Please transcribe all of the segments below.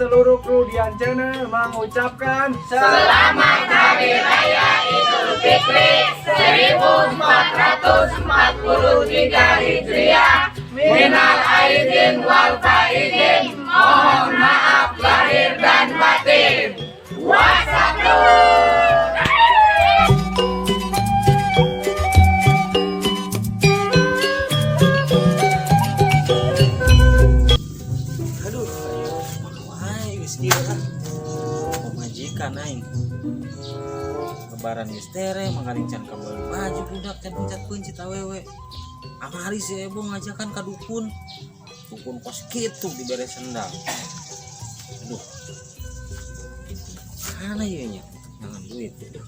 seluruh kru Dian Channel mengucapkan Selamat Hari Raya Idul Fitri 1443 Hijriah. Minal aidin wal faizin. Mohon maaf lahir dan batin. Wassalam. Pemajikan aing lebaran mistere mengarincan kabel baju budak dan pencet awewe amari si Ebo ngajakan ka dukun kos gitu dibere sendal. Aduh mana ya nya jangan duit aduh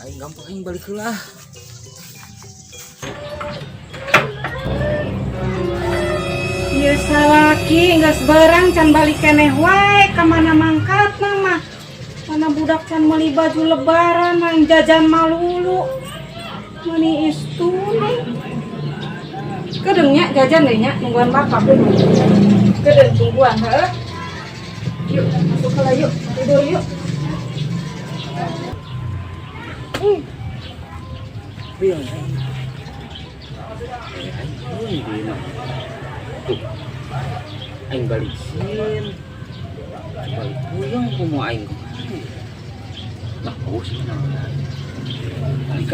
aing gampang aing balik lah. Ya salaki geus barang can balik keneh wae ka mana mangkatna mah. Mana budak can meuli baju lebaran main jajan malulu. Mani istuna. Kedeung nya jajan deui nya nungguan bapak dulu. Kedeung tungguan heuh. Yuk masuk heula yuk tidur yuk. Biang aing balikin balik puyeng kumu aing nah bos balik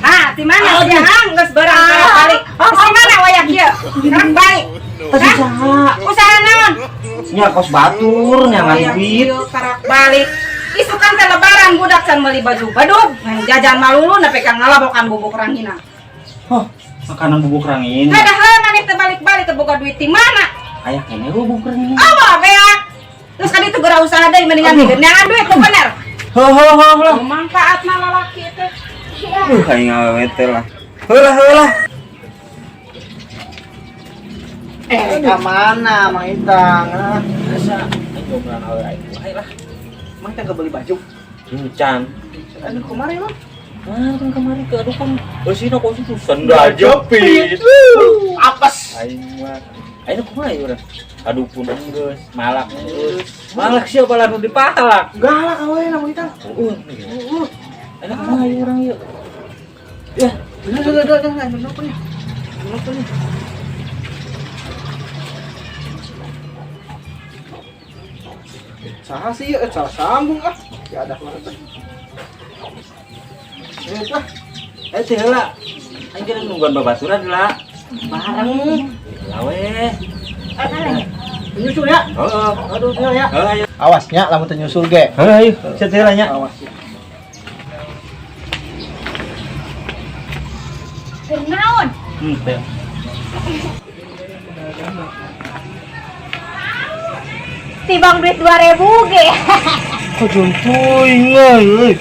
ah Di mana sih hang geus barang balik. Di mana waya kieu? Sekarang balik. Usaha naon? nya kos batur nyangan duit Karak balik. Isu kan teh lebaran budak can meuli baju badug, main jajan malulu nepi ka ngalabokan bubuk rangina. makanan bubuk rangin Padahal maneh teh balik-balik teh boga duit di mana? aya kene bubuk rangin Awa beak. Terus kan itu geura usaha deui mendingan nyangan duit tuh bener. Heuh Manfaatna lalaki teh. aing awewe teh lah heulah kemana Mang Itang? asa aing gomlan awewe aing wae lah Mang Itang kebeli baju. encan Anu kemarin mah. kan kemarin ke aduh kan bersihna kok itu sendal jepit Apes. aing mah aing kumaha ieu urang aduh pun geus malak siapa lah nu dipalak Galak awewe Mang Itang. aing kumaha ieu urang ieu ya Udah, kenapa nih? Saha sih ya? Salah sambung ah. Ya ada mana teh? Lah, teh heula aing kira nungguan babaturan lah bareng lawe nyusul ya. heeh Aduh, ya. ayo Awasnya lamun teu nyusul ge. ayo set heula nya Awas. Naon? teh Tibang duit 2.000 ge. kok jumpuing euy